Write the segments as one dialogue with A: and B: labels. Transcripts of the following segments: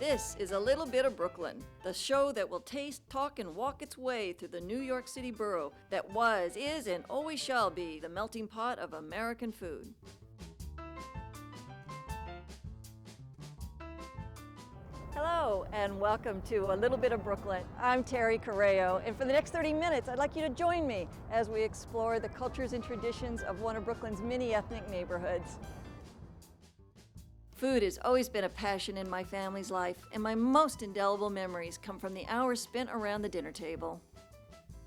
A: This is A Little Bit of Brooklyn, the show that will taste, talk, and walk its way through the New York City borough that was, is, and always shall be the melting pot of American food. Hello, and welcome to A Little Bit of Brooklyn. I'm Terry Correo, and for the next 30 minutes, I'd like you to join me as we explore the cultures and traditions of one of Brooklyn's many ethnic neighborhoods. Food has always been a passion in my family's life, and my most indelible memories come from the hours spent around the dinner table.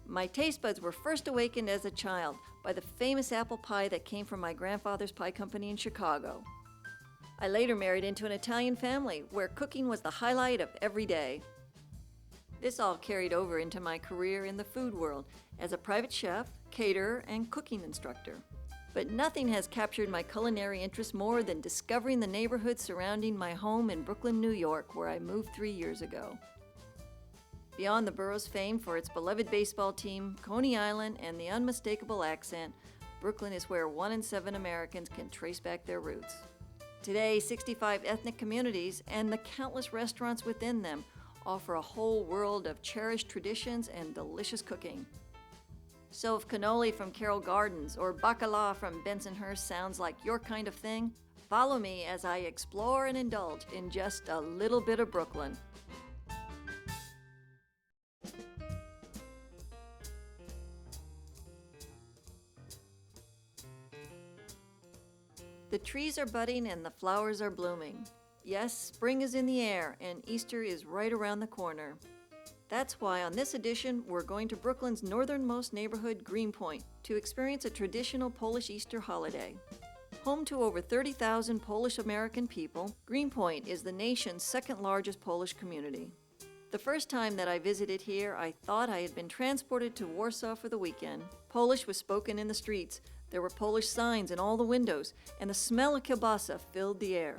A: My taste buds were first awakened as a child by the famous apple pie that came from my grandfather's pie company in Chicago. I later married into an Italian family where cooking was the highlight of every day. This all carried over into my career in the food world as a private chef, caterer, and cooking instructor. But nothing has captured my culinary interest more than discovering the neighborhood surrounding my home in Brooklyn, New York, where I moved 3 years ago. Beyond the borough's fame for its beloved baseball team, Coney Island, and the unmistakable accent, Brooklyn is where 1 in 7 Americans can trace back their roots. Today, 65 ethnic communities and the countless restaurants within them offer a whole world of cherished traditions and delicious cooking. So if cannoli from Carroll Gardens or bacala from Bensonhurst sounds like your kind of thing, follow me as I explore and indulge in just a little bit of Brooklyn. The trees are budding and the flowers are blooming. Yes, spring is in the air and Easter is right around the corner. That's why on this edition, we're going to Brooklyn's northernmost neighborhood, Greenpoint, to experience a traditional Polish Easter holiday. Home to over 30,000 Polish-American people, Greenpoint is the nation's second largest Polish community. The first time that I visited here, I thought I had been transported to Warsaw for the weekend. Polish was spoken in the streets, there were Polish signs in all the windows, and the smell of kielbasa filled the air.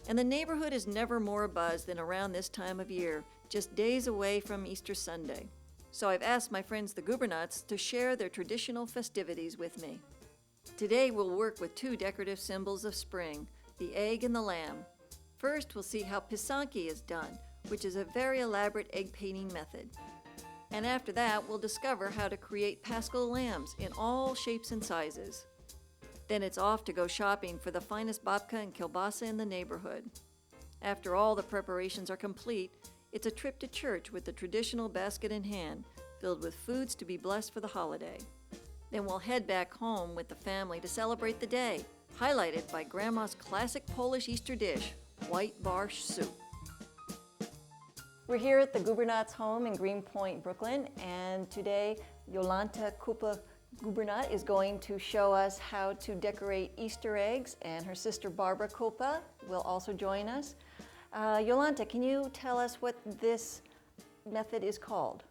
A: And the neighborhood is never more abuzz than around this time of year, just days away from Easter Sunday. So I've asked my friends the Gubernuts to share their traditional festivities with me. Today we'll work with 2 decorative symbols of spring, the egg and the lamb. First we'll see how pisanki is done, which is a very elaborate egg painting method. And after that we'll discover how to create paschal lambs in all shapes and sizes. Then it's off to go shopping for the finest babka and kielbasa in the neighborhood. After all the preparations are complete, it's a trip to church with the traditional basket in hand, filled with foods to be blessed for the holiday. Then we'll head back home with the family to celebrate the day, highlighted by Grandma's classic Polish Easter dish, white barsh soup. We're here at the Gubernuts' home in Greenpoint, Brooklyn, and today Jolanta Kupa Gubernat is going to show us how to decorate Easter eggs, and her sister Barbara Kupa will also join us. Jolanta, can you tell us what this method is called?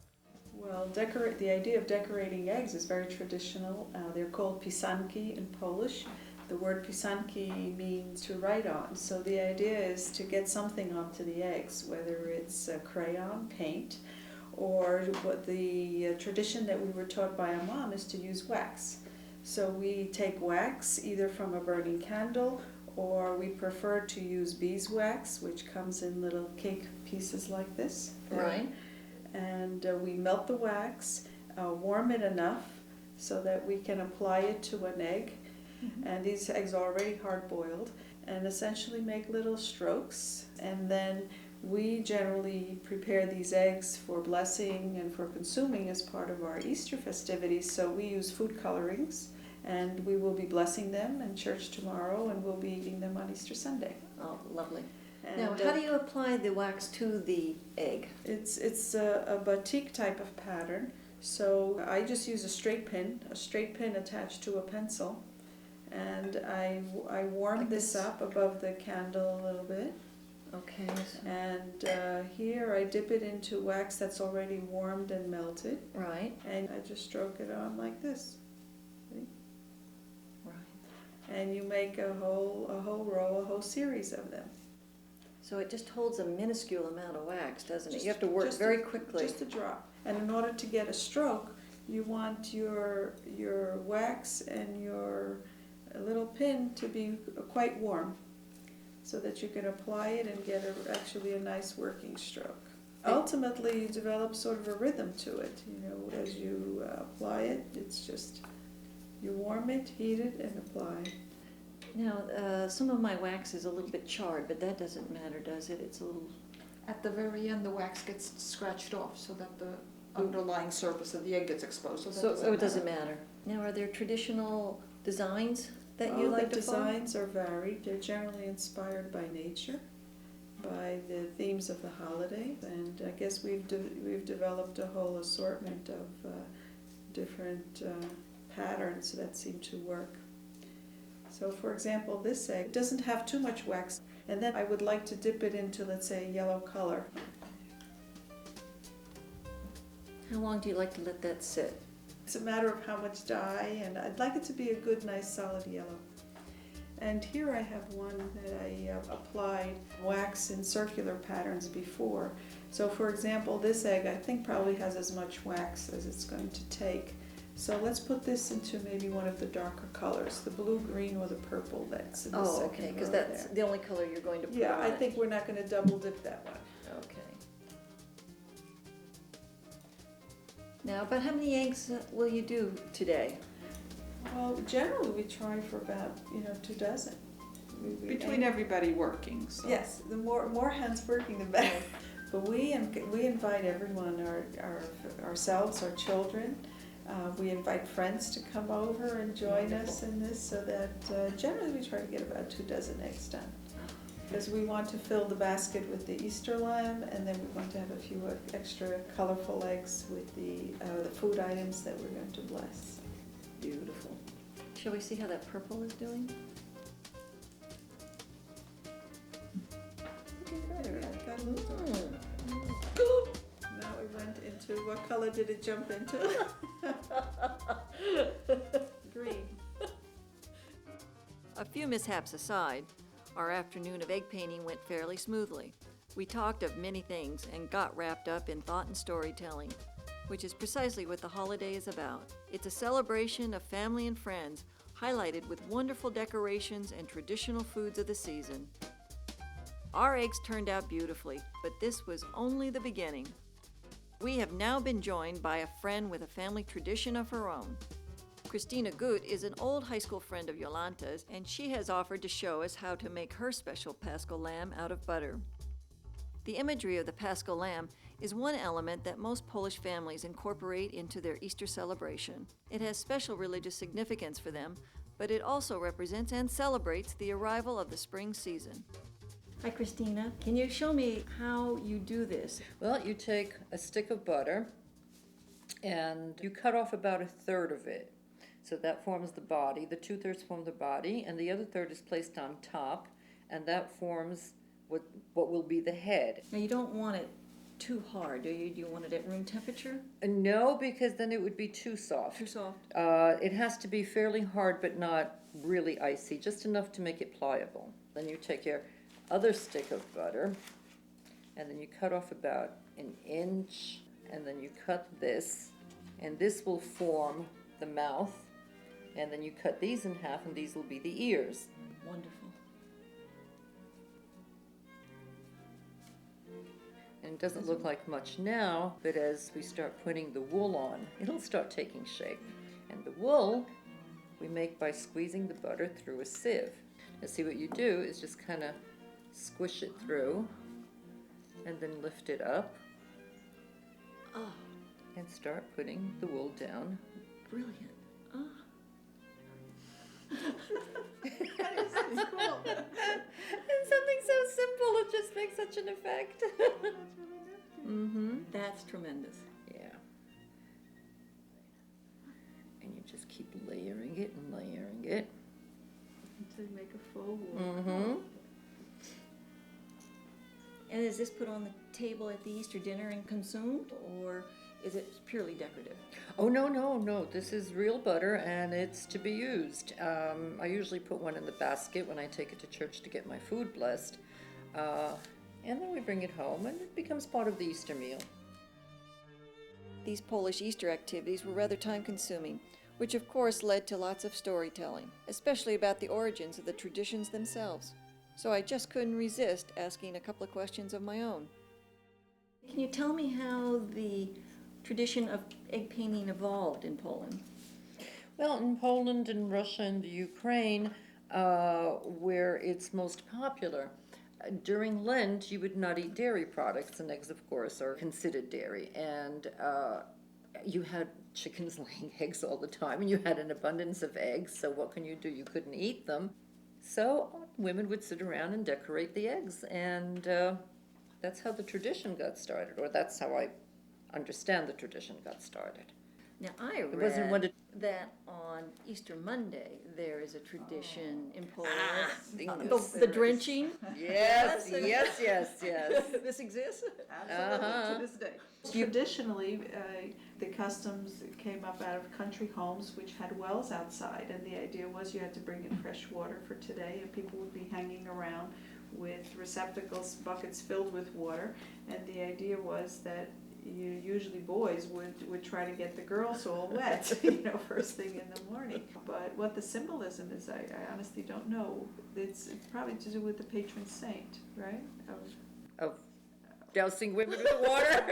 B: Well, the idea of decorating eggs is very traditional. They're called pisanki in Polish. The word pisanki means to write on. So the idea is to get something onto the eggs, whether it's crayon, paint, or what the tradition that we were taught by our mom is to use wax. So we take wax either from a burning candle, or we prefer to use beeswax, which comes in little cake pieces like this.
A: Right.
B: And we melt the wax, warm it enough so that we can apply it to an egg. Mm-hmm. And these eggs are already hard-boiled, and essentially make little strokes. And then we generally prepare these eggs for blessing and for consuming as part of our Easter festivities. So we use food colorings, and we will be blessing them in church tomorrow, and we'll be eating them on Easter Sunday.
A: Oh, lovely.
B: And
A: now, how do you apply the wax to the egg?
B: It's a batik type of pattern. So I just use a straight pin attached to a pencil, and I warm like this up above the candle a little bit.
A: Okay.
B: And here I dip it into wax that's already warmed and melted.
A: Right.
B: And I just stroke it on like this. See?
A: Right.
B: And you make a whole series of them.
A: So it just holds a minuscule amount of wax, doesn't it? You have to work very quickly.
B: Just a drop. And in order to get a stroke, you want your wax and your little pin to be quite warm. so that you can apply it and get actually a nice working stroke. Ultimately, you develop sort of a rhythm to it. As you apply it, it's just you warm it, heat it, and apply.
A: Now, some of my wax is a little bit charred, but that doesn't matter, does it? It's a little...
C: At the very end, the wax gets scratched off so that the underlying surface of the egg gets exposed.
A: So it doesn't matter. Now, are there traditional designs that you like
B: the
A: to follow?
B: designs are varied. They're generally inspired by nature, by the themes of the holiday, and I guess we've developed a whole assortment of different patterns that seem to work. So, for example, this egg doesn't have too much wax, and then I would like to dip it into, let's say, a yellow color.
A: How long do you like to let that sit?
B: It's a matter of how much dye, and I'd like it to be a good, nice, solid yellow. And here I have one that I applied wax in circular patterns before. So, for example, this egg I think probably has as much wax as it's going to take. So let's put this into maybe one of the darker colors, the blue, green, or the purple that's in the second row.
A: Okay, because that's the only color you're going to put
B: Yeah,
A: on
B: I
A: it.
B: think we're not going to double dip that one.
A: Okay. Now, about how many eggs will you do today?
B: Well, generally we try for about 2 dozen.
C: Between everybody working, so.
B: Yes, the more hands working, the better. But we invite everyone, ourselves, our children. We invite friends to come over and join us in this, so that generally we try to get about 2 dozen eggs done. Because we want to fill the basket with the Easter lamb, and then we want to have a few extra colorful eggs with the food items that we're going to bless.
A: Beautiful. Shall we see how that purple is doing?
B: There, I got a little dark. Now we went into, what color did it jump into? Green.
A: A few mishaps aside, our afternoon of egg painting went fairly smoothly. We talked of many things and got wrapped up in thought and storytelling, which is precisely what the holiday is about. It's a celebration of family and friends, highlighted with wonderful decorations and traditional foods of the season. Our eggs turned out beautifully, but this was only the beginning. We have now been joined by a friend with a family tradition of her own. Christina Gut is an old high school friend of Jolanta's, and she has offered to show us how to make her special Paschal lamb out of butter. The imagery of the Paschal lamb is one element that most Polish families incorporate into their Easter celebration. It has special religious significance for them, but it also represents and celebrates the arrival of the spring season. Hi, Christina. Can you show me how you do this?
D: Well, you take a stick of butter and you cut off about 1/3 of it. So that forms the body. The 2/3 form the body, and the other third is placed on top, and that forms what will be the head.
A: Now, you don't want it too hard, do you? Do you want it at room temperature?
D: No, because then it would be too soft.
A: Too soft?
D: It has to be fairly hard, but not really icy, just enough to make it pliable. Then you take your other stick of butter, and then you cut off about 1 inch, and then you cut this, and this will form the mouth, and then you cut these in half, and these will be the ears.
A: Wonderful.
D: And it doesn't look like much now, but as we start putting the wool on, it'll start taking shape. And the wool we make by squeezing the butter through a sieve. Now see, what you do is just kind of squish it through, and then lift it up,
A: Oh,
D: and start putting the wool down.
A: brilliant. Oh.
B: It's cool.
D: And something so simple, it just makes such an effect. Mm-hmm.
A: That's tremendous.
D: Yeah. And you just keep layering it and layering it.
B: To make a full wool.
D: Mm-hmm.
A: And is this put on the table at the Easter dinner and consumed, or is it purely decorative?
D: Oh, no. This is real butter, and it's to be used. I usually put one in the basket when I take it to church to get my food blessed. And then we bring it home, and it becomes part of the Easter meal.
A: These Polish Easter activities were rather time-consuming, which of course led to lots of storytelling, especially about the origins of the traditions themselves. So I just couldn't resist asking a couple of questions of my own. Can you tell me how the tradition of egg painting evolved in Poland?
D: Well, in Poland and Russia and the Ukraine, where it's most popular, during Lent you would not eat dairy products, and eggs, of course, are considered dairy. And you had chickens laying eggs all the time, and you had an abundance of eggs, so what can you do? You couldn't eat them. So women would sit around and decorate the eggs, and that's how the tradition got started, or that's how I understand the tradition got started.
A: Now, I
D: wasn't one
A: read that on Easter Monday, there is a tradition in Poland.
D: Dingus.
A: The drenching.
D: Yes, yes.
A: This exists?
C: Absolutely, to this day.
B: Traditionally, the customs came up out of country homes which had wells outside, and the idea was you had to bring in fresh water for today, and people would be hanging around with receptacles, buckets filled with water, and the idea was that usually boys would try to get the girls all wet, first thing in the morning. But what the symbolism is, I honestly don't know. It's probably to do with the patron saint, right?
D: Of dousing women with water.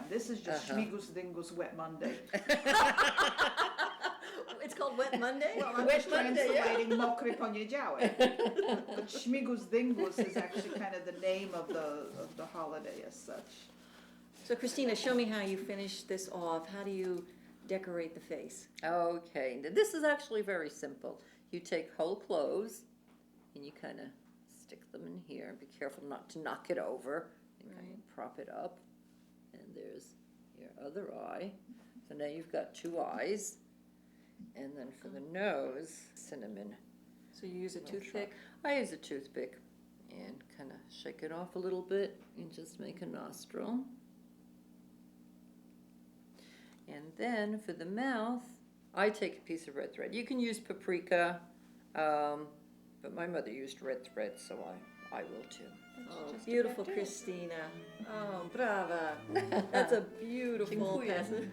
C: This is just Schmigus Dingus Wet Monday.
A: It's called Wet Monday?
C: Well, I'm
D: Wet
C: just
D: Monday,
C: translating Mokry Poniedziałek. But Schmigus Dingus is actually kind of the name of the holiday as such.
A: So Christina, show me how you finish this off. How do you decorate the face?
D: Okay, now this is actually very simple. You take whole cloves and you kind of stick them in here. Be careful not to knock it over. And kind of prop it up. And there's your other eye. So now you've got two eyes. And then for the nose, cinnamon.
A: So you use a toothpick?
D: I use a toothpick and kind of shake it off a little bit and just make a nostril. And then for the mouth, I take a piece of red thread. You can use paprika, but my mother used red thread, so I will too.
A: Oh, beautiful, Christina. Oh, brava. That's a beautiful
D: Dziękuję.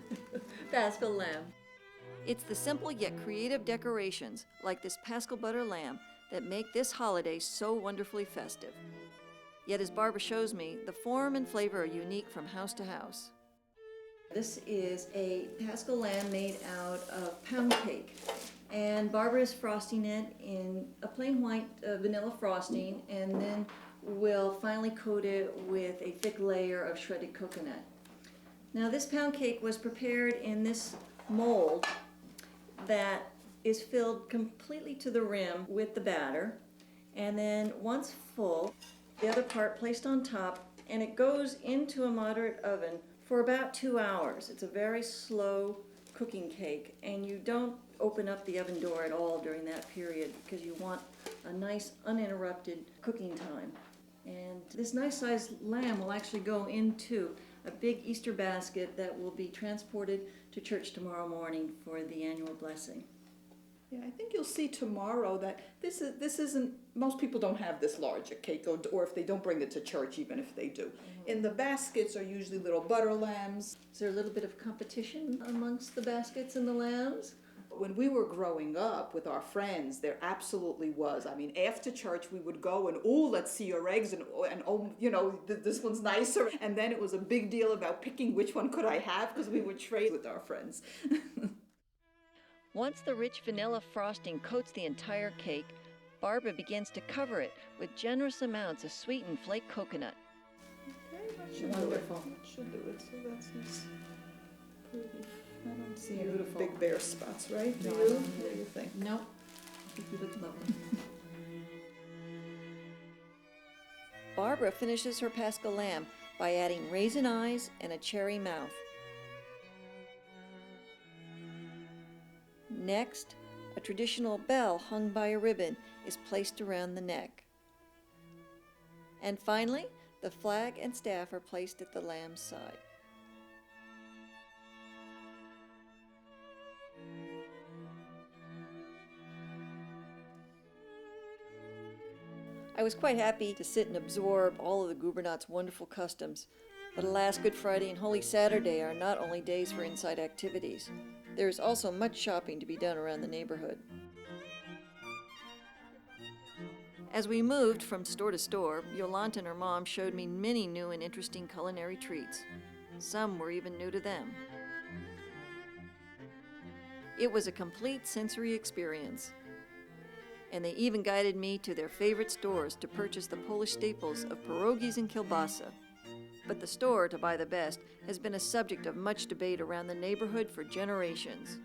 A: Paschal lamb. It's the simple yet creative decorations, like this Paschal butter lamb, that make this holiday so wonderfully festive. Yet as Barbara shows me, the form and flavor are unique from house to house. This is a Paschal lamb made out of pound cake. And Barbara is frosting it in a plain white vanilla frosting, and then we'll finally coat it with a thick layer of shredded coconut. Now this pound cake was prepared in this mold that is filled completely to the rim with the batter, and then once full, the other part placed on top, and it goes into a moderate oven for about 2 hours. It's a very slow cooking cake, and you don't open up the oven door at all during that period because you want a nice uninterrupted cooking time. And this nice sized lamb will actually go into a big Easter basket that will be transported to church tomorrow morning for the annual blessing.
C: Yeah, I think you'll see tomorrow that this isn't, most people don't have this large a cake, or if they don't bring it to church, even if they do. In the baskets are usually little butter lambs.
A: Is there a little bit of competition amongst the baskets and the lambs?
C: When we were growing up with our friends, there absolutely was. I mean, after church, we would go and, oh, let's see your eggs, and oh, this one's nicer. And then it was a big deal about picking which one could I have, because we would trade with our friends.
A: Once the rich vanilla frosting coats the entire cake, Barbara begins to cover it with generous amounts of sweetened flake coconut.
C: Okay, that should
A: Wonderful.
C: do it. That should do it. So that's nice. Pretty. I don't see any
A: Beautiful.
C: big bare spots, right? Do
A: No, I
C: you?
A: don't
C: What do you think?
A: No, I think you look lovely. Barbara finishes her Paschal lamb by adding raisin eyes and a cherry mouth. Next, a traditional bell hung by a ribbon is placed around the neck. And finally, the flag and staff are placed at the lamb's side. I was quite happy to sit and absorb all of the Gubernat's wonderful customs. But alas, Good Friday and Holy Saturday are not only days for inside activities. There is also much shopping to be done around the neighborhood. As we moved from store to store, Yolanta and her mom showed me many new and interesting culinary treats. Some were even new to them. It was a complete sensory experience. And they even guided me to their favorite stores to purchase the Polish staples of pierogies and kielbasa. But the store to buy the best has been a subject of much debate around the neighborhood for generations.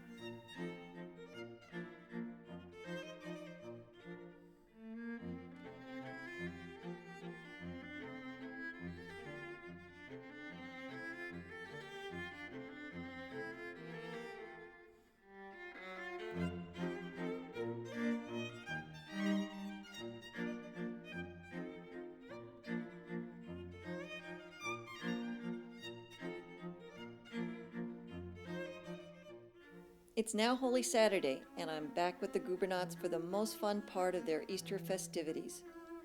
A: It's now Holy Saturday, and I'm back with the Gubernats for the most fun part of their Easter festivities,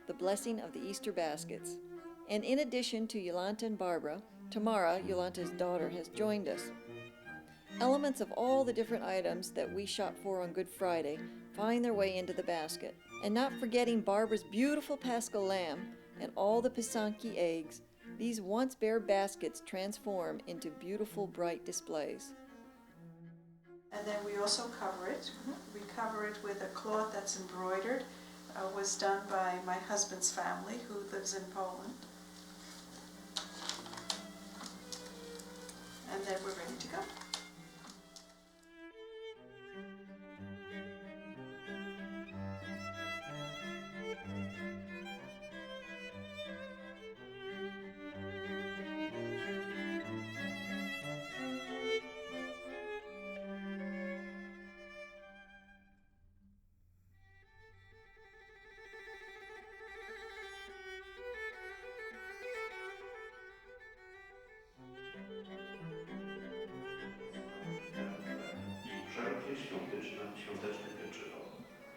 A: the blessing of the Easter baskets. And in addition to Yolanta and Barbara, Tamara, Yolanta's daughter, has joined us. Elements of all the different items that we shop for on Good Friday find their way into the basket. And not forgetting Barbara's beautiful Paschal lamb and all the pisanki eggs, these once bare baskets transform into beautiful, bright displays.
B: And then we also cover it. We cover it with a cloth that's embroidered. Was done by my husband's family who lives in Poland. And then we're ready to go.
E: Wszelkie świąteczne pieczywo,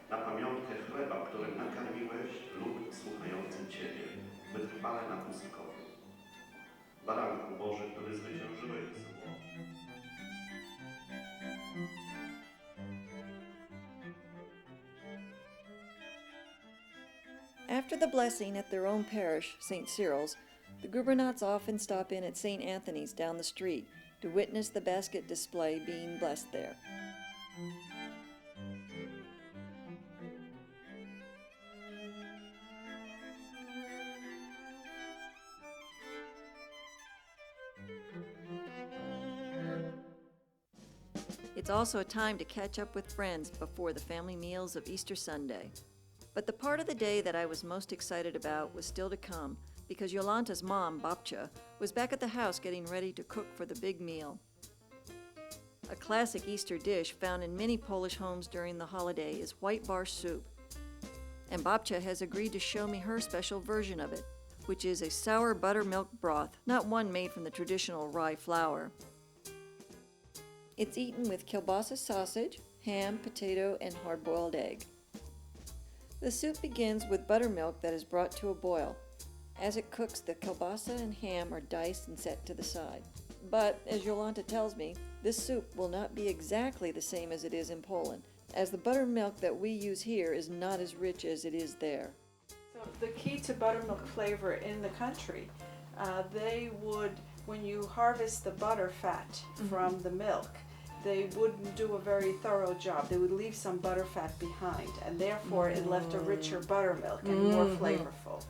E: na pamiątkę chleba, którym nakarmiłeś lud słuchający Ciebie, wytrwale na pustkowiu. Baranku Boży, który zwyciężyłeś zło.
A: After the blessing at their own parish, St. Cyril's, the Gubernats often stop in at St. Anthony's down the street to witness the basket display being blessed there. It's also a time to catch up with friends before the family meals of Easter Sunday. But the part of the day that I was most excited about was still to come, because Yolanta's mom, Babcia, was back at the house getting ready to cook for the big meal. A classic Easter dish found in many Polish homes during the holiday is white barsh soup. And Babcia has agreed to show me her special version of it, which is a sour buttermilk broth, not one made from the traditional rye flour. It's eaten with kielbasa sausage, ham, potato, and hard-boiled egg. The soup begins with buttermilk that is brought to a boil. As it cooks, the kielbasa and ham are diced and set to the side. But, as Yolanta tells me, this soup will not be exactly the same as it is in Poland, as the buttermilk that we use here is not as rich as it is there.
B: So the key to buttermilk flavor in the country, they would, when you harvest the butter fat from the milk, they wouldn't do a very thorough job. They would leave some butter fat behind, and therefore it left a richer buttermilk and more flavorful.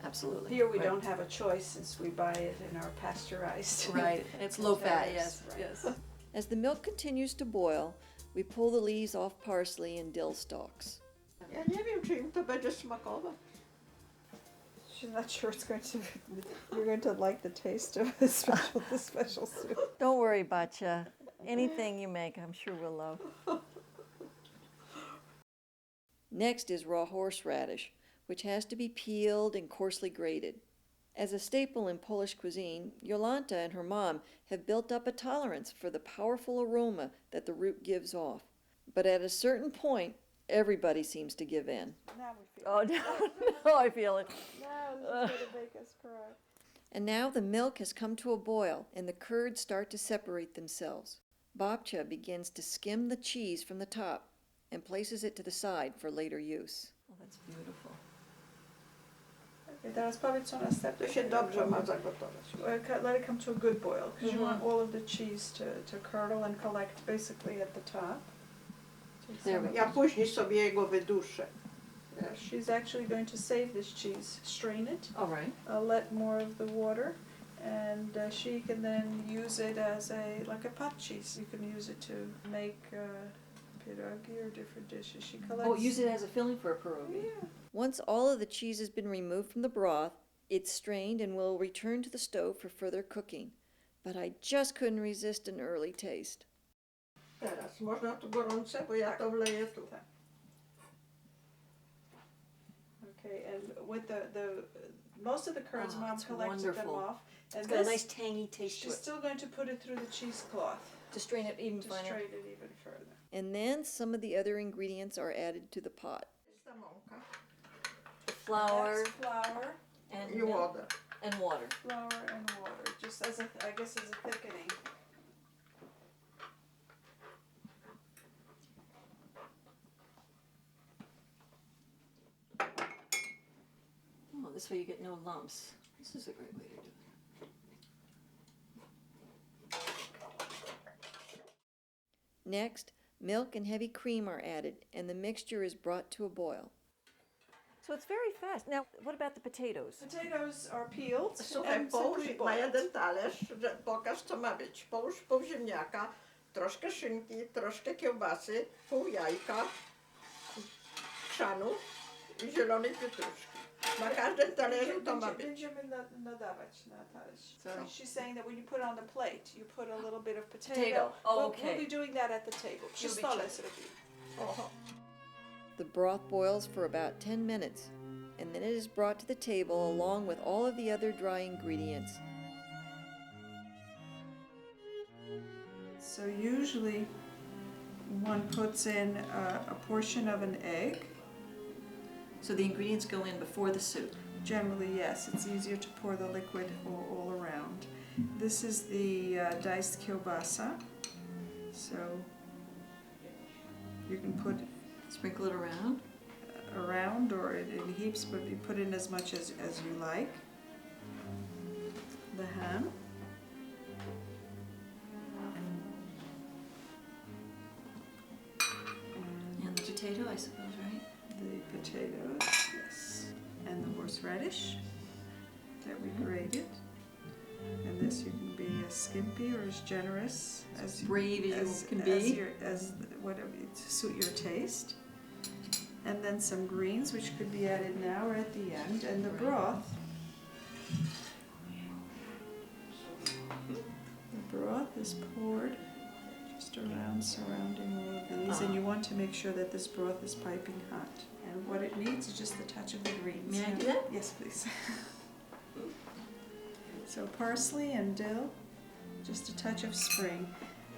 A: Absolutely.
B: Here we don't have a choice since we buy it in our pasteurized.
A: Right, and it's low fat,
B: containers,
A: yes,
B: right.
A: yes. As the milk continues to boil, we pull the leaves off parsley and dill stalks.
B: Ja nie wiem, czy im to będzie smakować. She's not sure it's going to. You're going to like the taste of the special soup.
A: Don't worry, Babcia. Anything you make, I'm sure we'll love. Next is raw horseradish, which has to be peeled and coarsely grated. As a staple in Polish cuisine, Yolanta and her mom have built up a tolerance for the powerful aroma that the root gives off. But at a certain point, everybody seems to give in.
B: Now we feel.
A: Oh, no, I feel it.
B: Now this is going to make us cry.
A: And now the milk has come to a boil, and the curds start to separate themselves. Babcia begins to skim the cheese from the top and places it to the side for later use. Oh, that's beautiful.
B: I teraz powiedz, co następne.
F: To się dobrze ma zagotować.
B: Let it come to a good boil, because you want
A: Mhm.
B: all of the cheese to curdle and collect basically at the top.
A: There we go.
F: Ja później sobie jego wyduszę.
B: She's actually going to save this cheese, strain it,
A: All right.
B: let more of the water, and she can then use it as like a pot cheese. You can use it to make pierogi or different dishes. She collects.
A: Oh, use it as a filling for a pierogi.
B: Yeah.
A: Once all of the cheese has been removed from the broth, it's strained and will return to the stove for further cooking. But I just couldn't resist an early taste.
F: Teraz można tu gorące, bo ja to wleję tu.
B: Okay, and with the most of the curds,
A: Oh,
B: Mom
A: it's
B: collected
A: wonderful.
B: them off, and
A: It's got a
B: this
A: nice tangy taste to
B: she's
A: it.
B: still going to put it through the cheesecloth
A: To strain it even
B: to
A: finer.
B: strain it even further.
A: And then some of the other ingredients are added to the pot.
F: Jest ta mąka
A: Flour
B: That's flour,
A: and
F: i
A: milk
F: woda.
A: and water.
B: flour and water, just as I guess as a thickening.
A: Oh, this way you get no lumps. This is a great way to do it. Next, milk and heavy cream are added, and the mixture is brought to a boil. So it's very fast. Now, what about the potatoes?
B: Potatoes are peeled
F: Słuchaj,
B: and
F: połóż
B: simply
F: ma
B: boiled.
F: jeden talerz, że pokaż co ma być. Połóż pół ziemniaka, troszkę szynki, troszkę kiełbasy, pół jajka, chrzanu i zielonej pietruszki. Na każdym talerzu to ma być.
B: Będziemy nadawać na talerz.
A: So-
B: She's saying that when you put it on the plate, you put a little bit of potato.
A: Potato. Oh,
B: We'll
A: okay.
B: be doing that at the table. Przy
A: You'll be
B: stole
A: check-
B: zrobimy.
F: Oho.
A: The broth boils for about 10 minutes, and then it is brought to the table along with all of the other dry ingredients.
B: So usually one puts in a portion of an egg.
A: So the ingredients go in before the soup.
B: Generally, yes, it's easier to pour the liquid all around. This is the diced kielbasa. So you can put
A: Sprinkle it around.
B: around or in heaps, but you put in as much as you like. The ham.
A: And the potato, I suppose, right?
B: The potatoes, yes, and the horseradish that we grated. And this you can be as skimpy or as generous as
A: Brave as you can be.
B: as whatever to suit your taste. And then some greens, which could be added now or at the end, and the broth. The broth is poured just around, surrounding all of these, and you want to make sure that this broth is piping hot. And what it needs is just a touch of the greens.
A: May I do that?
B: Yes, please. So parsley and dill, just a touch of spring.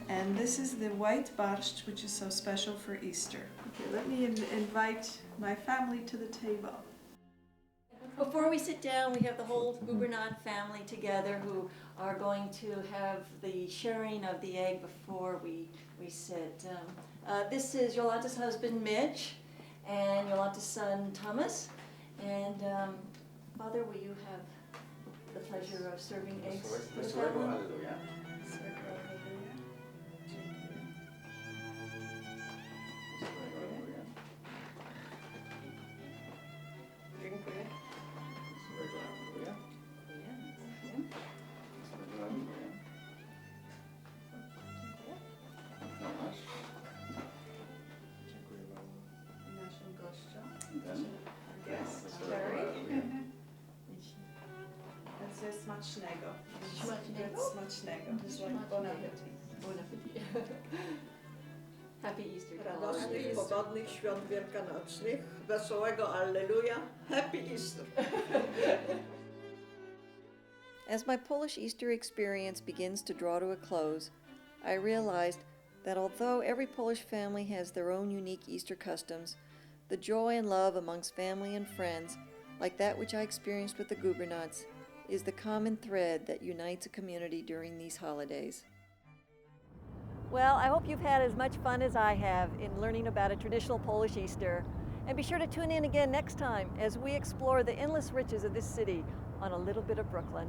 B: And this is the white borscht, which is so special for Easter. Okay, let me invite my family to the table.
A: Before we sit down, we have the whole Gubernat family together who are going to have the sharing of the egg before we sit. This is Yolanda's husband, Mitch, and Yolanda's son, Thomas. And Father, will you have the pleasure of serving eggs for the family?
F: Halleluja. Dziękuję. Złego halleluja. Złego halleluja. Tomasz. Dziękuję bardzo.
B: Naszym gościom.
F: Ten.
B: Yes,
F: Złego
B: Jerry.
F: halleluja.
B: Ze smacznego.
A: Smacznego?
B: Smacznego. Bon appetit.
A: Bon appetit. Happy Easter to all.
F: Radosnych, pogodnych świąt wielkanocnych, wesołego Alleluja, Happy Easter!
A: As my Polish Easter experience begins to draw to a close, I realized that although every Polish family has their own unique Easter customs, the joy and love amongst family and friends, like that which I experienced with the Gubernats, is the common thread that unites a community during these holidays. Well, I hope you've had as much fun as I have in learning about a traditional Polish Easter. And be sure to tune in again next time as we explore the endless riches of this city on A Little Bit of Brooklyn.